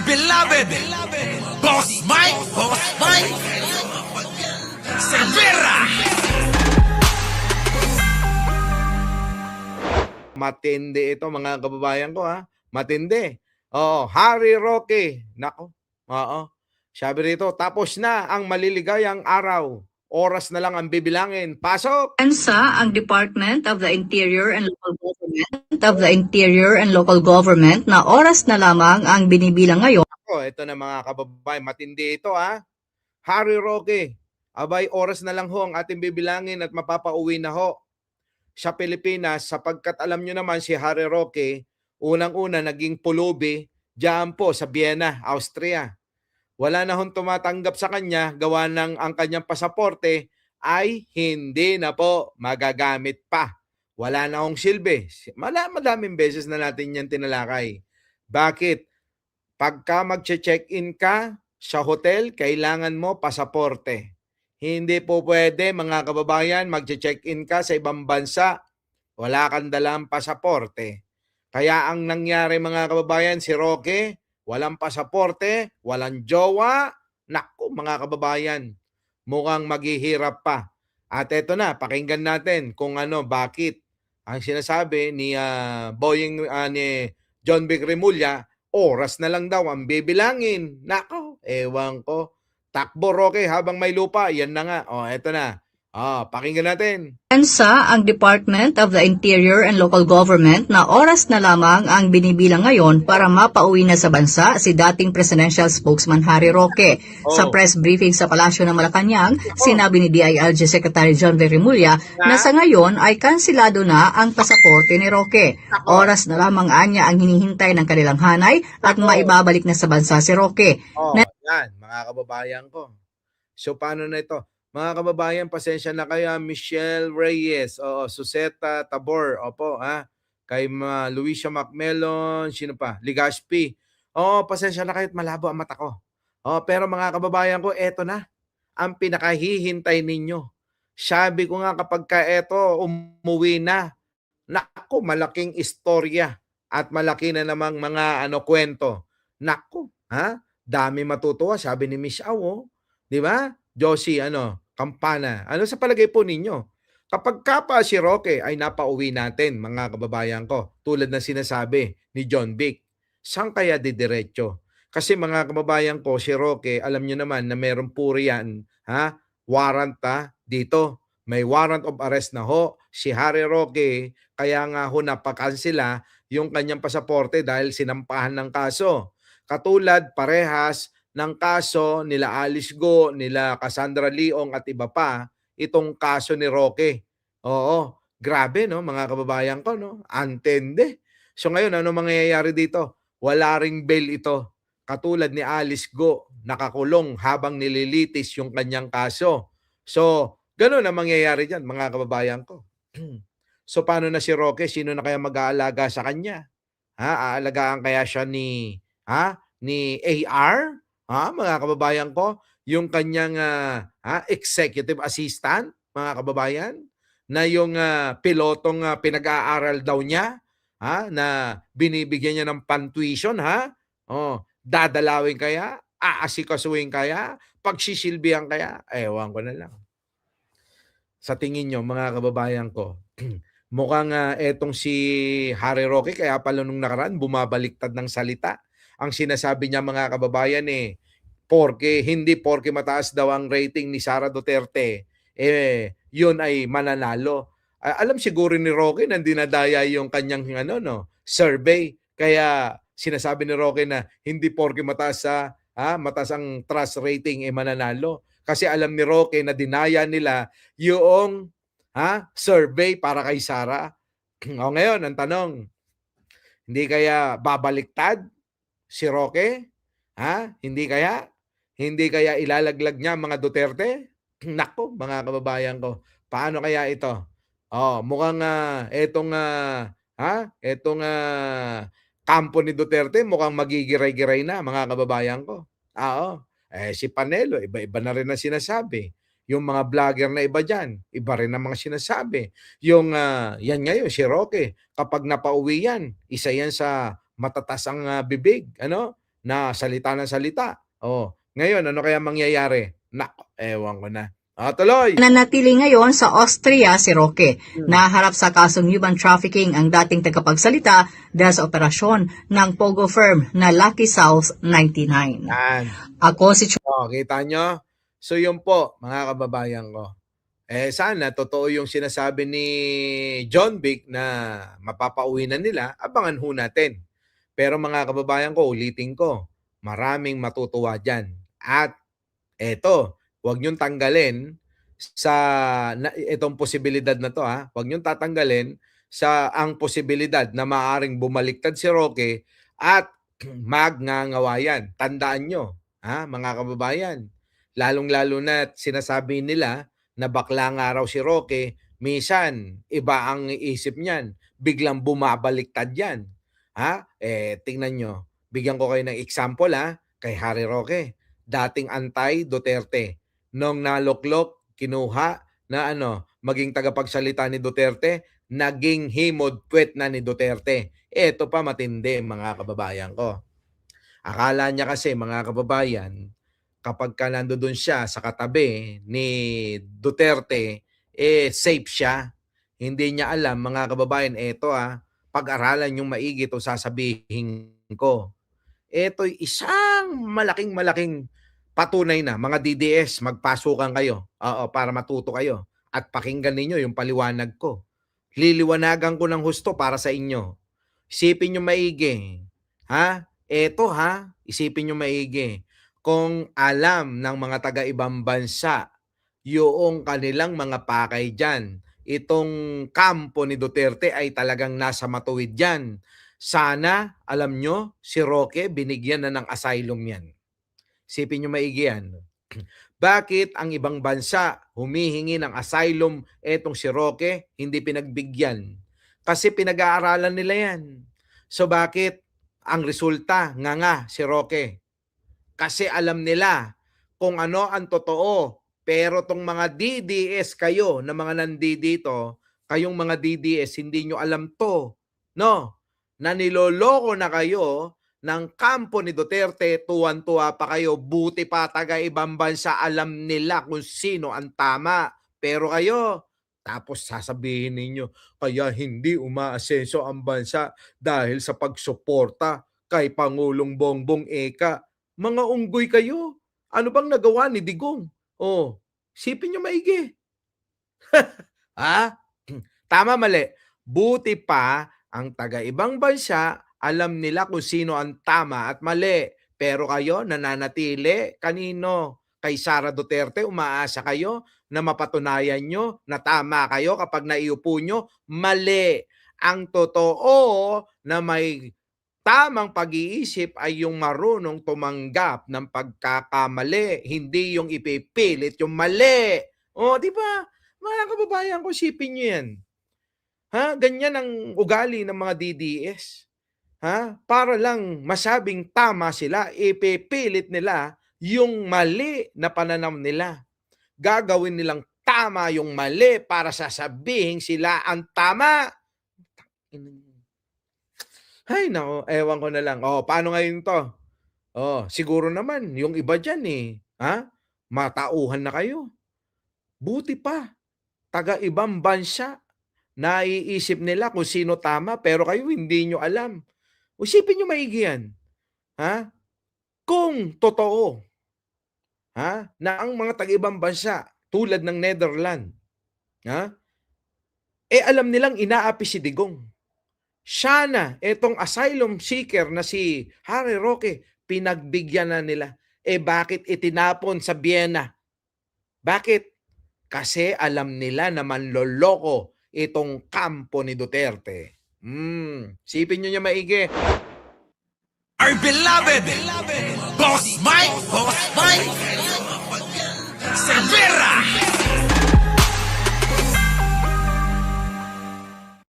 beloved Boss Mike Cervera. Matindi ito mga kababayan ko ha. Matindi. Oo, Harry Roque. Nako. Oo. Sabi rito, tapos na ang maliligayang araw. Oras na lang ang bibilangin. Pasok! Pensa ang Department of the Interior and Local Government na oras na lamang ang binibilang ngayon. Ako, ito na mga kababayan. Matindi ito ha. Harry Roque. Abay, oras na lang ho ang ating bibilangin at mapapauwi na ho sa Pilipinas sapagkat alam nyo naman si Harry Roque, unang-una naging pulubi diyan po sa Vienna, Austria. Wala na hong tumatanggap sa kanya gawa ng ang kanyang pasaporte ay hindi na po magagamit pa. Wala na hong silbi. Madaming beses na natin yan tinalakay. Bakit? Pagka mag-check-in ka sa hotel, kailangan mo pasaporte. Hindi po pwede mga kababayan, mag-check-in ka sa ibang bansa, wala kang dalang pasaporte. Kaya ang nangyari mga kababayan, si Roque, walang pasaporte, walang jowa. Naku mga kababayan, mukhang maghihirap pa. At eto na, pakinggan natin kung bakit. Ang sinasabi ni ni John Vic Remulla, oras na lang daw ang bibilangin. Nako, ewan ko. Takbo Roque habang may lupa, yan na nga. Eto na. Pakinggan natin. Pensa ang Department of the Interior and Local Government na oras na lamang ang binibilang ngayon para mapauwi na sa bansa si dating Presidential Spokesman Harry Roque. Sa press briefing sa Palasyo ng Malacanang, sinabi ni DILG Secretary John V. Remulla na sa ngayon ay kansilado na ang pasaporte ni Roque. Oras na lamang anya ang hinihintay ng kanilang hanay at maibabalik na sa bansa si Roque. Yan, mga kababayan ko. So, paano na ito? Mga kababayan, pasensya na kayo. Michelle Reyes, Suseta Tabor, kay Luisa Macmelon, sino pa? Ligaspi. Pasensya na kayo at malabo ang mata ko. Pero mga kababayan ko, eto na. Ang pinakahihintay ninyo. Sabi ko nga kapag umuwi na, naku, malaking istorya at malaki na namang mga kwento. Naku, dami matutuwa, sabi ni Miss Au, di ba? Josie, Campana. Ano sa palagay po ninyo? Kapag pa si Roque ay napauwi natin, mga kababayan ko, tulad ng sinasabi ni John Vic, saan kaya didiretso? Kasi mga kababayan ko, si Roque, alam nyo naman na meron po riyan, warrant dito. May warrant of arrest na ho. Si Harry Roque, kaya nga ho napakansila yung kanyang pasaporte dahil sinampahan ng kaso. Katulad, parehas ng kaso nila Alice Go, nila Cassandra Leong at iba pa, itong kaso ni Roque. Oo, grabe no mga kababayan ko, no? Antende. So ngayon, ano mangyayari dito? Wala ring bail ito. Katulad ni Alice Go, nakakulong habang nililitis yung kanyang kaso. So, ganun ang mangyayari dyan, mga kababayan ko. So, paano na si Roque? Sino na kaya mag-aalaga sa kanya? Aalagaan kaya siya ni AR? Mga kababayan ko, yung kanyang executive assistant, mga kababayan, na yung pilotong pinag-aaral daw niya, na binibigyan niya ng pantuition, dadalawin kaya, aasikasuhin kaya, pagsisilbihan kaya, ewan ko na lang. Sa tingin nyo, mga kababayan ko, mukhang etong si Harry Roque, kaya pala nung nakaraan, bumabaliktad ng salita. Ang sinasabi niya mga kababayan hindi porke mataas daw ang rating ni Sara Duterte, yun ay mananalo. Alam siguro ni Roque na dinadaya yung kanyang survey. Kaya sinasabi ni Roque na hindi porke mataas ang trust rating mananalo. Kasi alam ni Roque na dinaya nila yung survey para kay Sara. Ngayon, ang tanong, hindi kaya babaliktad si Roque? Hindi kaya ilalaglag niya mga Duterte? Nako, mga kababayan ko. Paano kaya ito? Mukhang etong kampo ni Duterte mukhang magigiray-giray na, mga kababayan ko. Si Panelo, iba-iba na rin ang sinasabi. Yung mga vlogger na iba dyan, iba rin ang mga sinasabi. Yung yan ngayon, si Roque, kapag napauwi yan, isa yan sa matatas ang bibig. na salita ng salita. Ngayon, ano kaya mangyayari? Nako, ewan ko na. Tuloy! Nanatili ngayon sa Austria si Roque. Naharap sa kasong human trafficking ang dating tagapagsalita dahil sa operasyon ng Pogo firm na Lucky South 99. Yan. Ako si Kita nyo? So yun po, mga kababayan ko. Sana totoo yung sinasabi ni John Vic na mapapauwi na nila, abangan ho natin. Pero mga kababayan ko, ulitin ko, maraming matutuwa dyan. At eto, huwag niyong tanggalin itong posibilidad na to, ha. Huwag niyong tatanggalin ang posibilidad na maaaring bumaliktad si Roque at magngangawayan. Tandaan nyo, mga kababayan, lalong-lalo na sinasabi nila na bakla nga raw si Roque, minsan iba ang isip niyan, biglang bumabaliktad yan. Tingnan nyo, bigyan ko kayo ng example, kay Harry Roque, dating anti-Duterte. Nung naloklok, kinuha na maging tagapagsalita ni Duterte, naging himod-puwet na ni Duterte. Ito pa matindi, mga kababayan ko. Akala niya kasi, mga kababayan, kapag ka nandoon siya sa katabi ni Duterte, safe siya. Hindi niya alam, mga kababayan, eto pag-aralan yung maigi ito sasabihin ko. Ito'y isang malaking patunay na, mga DDS, magpasukan kayo para matuto kayo at pakinggan ninyo yung paliwanag ko. Liliwanagan ko ng husto para sa inyo. Isipin nyo maigi. Isipin nyo maigi. Kung alam ng mga taga-ibang bansa yung kanilang mga pakay dyan, itong kampo ni Duterte ay talagang nasa matuwid dyan. Sana, alam nyo, si Roque binigyan na ng asylum yan. Isipin nyo maigi yan. Bakit ang ibang bansa humihingi ng asylum, etong si Roque hindi pinagbigyan? Kasi pinag-aaralan nila yan. So bakit ang resulta nga si Roque? Kasi alam nila kung ano ang totoo. Pero tong mga DDS kayo na mga nandito, kayong mga DDS, hindi nyo alam to. No? Na niloloko na kayo ng kampo ni Duterte, tuwan-tuwa pa kayo, buti pa taga-ibang bansa, alam nila kung sino ang tama. Pero kayo, tapos sasabihin ninyo, kaya hindi umaasenso ang bansa dahil sa pagsuporta kay Pangulong Bongbong Eka. Mga unggoy kayo. Ano bang nagawa ni Digong? Sipin nyo maigi. Tama, mali. Buti pa ang taga-ibang bansa, alam nila kung sino ang tama at mali. Pero kayo, nananatili. Kanino? Kay Sara Duterte, umaasa kayo na mapatunayan nyo na tama kayo kapag naiupo nyo. Mali. Ang totoo na may tamang pag-iisip ay yung marunong tumanggap ng pagkakamali. Hindi yung ipipilit yung mali. Di ba? Mga kababayan ko, sipin nyo yan. Ganyan ang ugali ng mga DDS. Para lang masabing tama sila, ipipilit nila yung mali na pananaw nila. Gagawin nilang tama yung mali para sasabihin sila ang tama. Ay, nako, ewan ko na lang. Paano ngayon to? Siguro naman, yung iba dyan matauhan na kayo. Buti pa, taga-ibang bansa, naiisip nila kung sino tama, pero kayo hindi nyo alam. Isipin nyo maigi yan. Kung totoo, na ang mga taga-ibang bansa, tulad ng Netherlands, alam nilang inaapi si Digong. Sana, etong asylum seeker na si Harry Roque, pinagbigyan na nila. Bakit itinapon sa Vienna? Bakit? Kasi alam nila na manloloko itong kampo ni Duterte. Sipin nyo niya maigi. Our beloved Boss Mike Cervera.